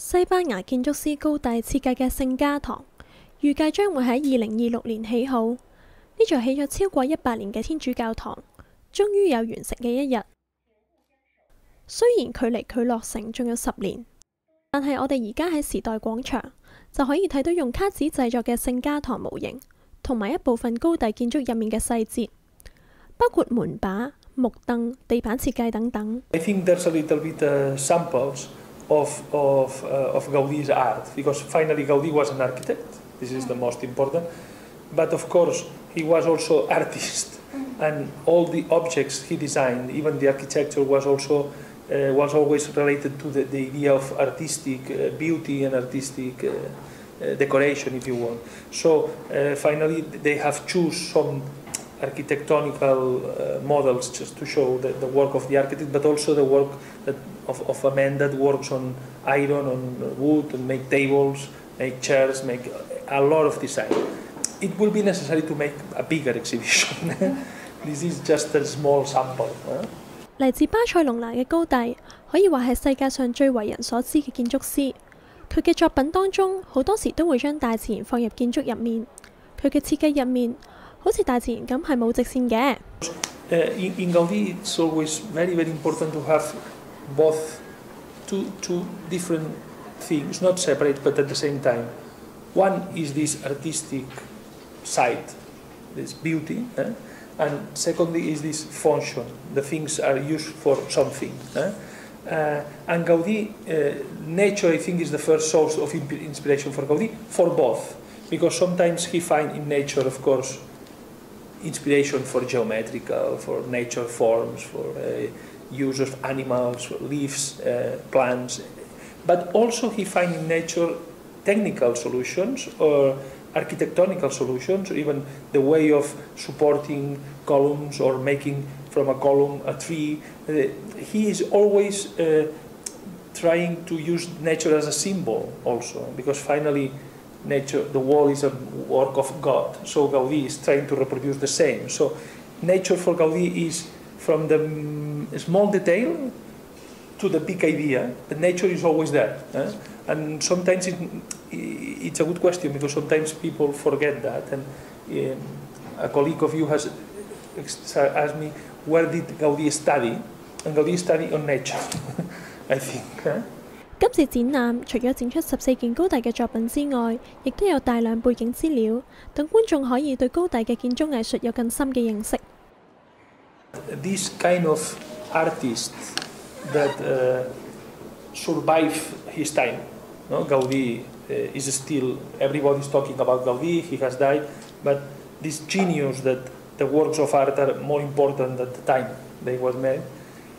西班牙建築師高廸設計嘅聖家堂，預計將會喺2026年起好。呢座起咗超過100年嘅天主教堂，終於有完成嘅一日。雖然距離佢落成仲有10年，但係我哋而家喺時代廣場就可以睇到用卡紙製作嘅聖家堂模型，同埋一部分高廸建築入面嘅細節，包括門把、木凳、地板設計等等。I think there's a little bit samples of Gaudí's art, because finally Gaudí was an architect. This is the most important. But of course, he was also artist, and all the objects he designed, even the architecture, was always related to the idea of artistic beauty and artistic decoration, if you want. So finally, they have choose some architectonical models just to show the work of the architect, but also the work of a man that works on iron, on wood, and make tables, make chairs, make a lot of design. It will be necessary to make a bigger exhibition. This is just a small sample. 嚟自巴塞隆拿嘅高廸，可以話係世界上最為人所知嘅建築師。佢嘅作品當中，好多時都會將大自然放入建築入面。佢嘅設計入面，好似大自然咁係冇直線嘅。In Gaudí, it's always very, very important to have both two different things, not separate, but at the same time. One is this artistic side, this beauty, and secondly is this function. The things are used for something. And Gaudí, nature, I think, is the first source of inspiration for Gaudí, for both, because sometimes he finds in nature, of course, inspiration for geometrical, for nature forms, for use of animals, leaves, plants, but also he finds in nature technical solutions or architectonical solutions, even the way of supporting columns or making from a column a tree. He is always trying to use nature as a symbol also, because finally nature, the wall is a work of God, so Gaudí is trying to reproduce the same. So nature for Gaudí is from the small detail to the big idea. The nature is always there. And sometimes it's a good question, because sometimes people forget that. And a colleague of you has asked me, where did Gaudí study? And Gaudí studied on nature, I think. 今次展覽除咗展出14件高廸嘅作品之外，亦都有大量背景資料，等觀眾可以對高廸嘅建築藝術有更深嘅認識。This kind of artist that survive his time, no? Gaudí is still, everybody's talking about Gaudí, he has died, but this genius that the works of art are more important at the time they were made,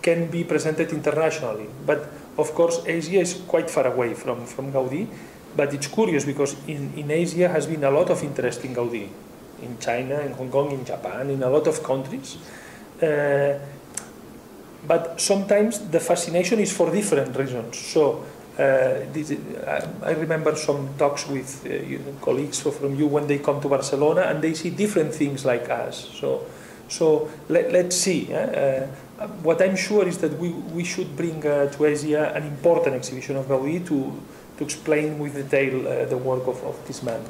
can be presented internationally. But of course, Asia is quite far away from Gaudí, but it's curious because in Asia has been a lot of interest in Gaudí, in China, in Hong Kong, in Japan, in a lot of countries. But sometimes the fascination is for different reasons. So I remember some talks with colleagues from you when they come to Barcelona and they see different things like us. So let's see. What I'm sure is that we should bring to Asia an important exhibition of Gaudí to explain with detail the work of this man.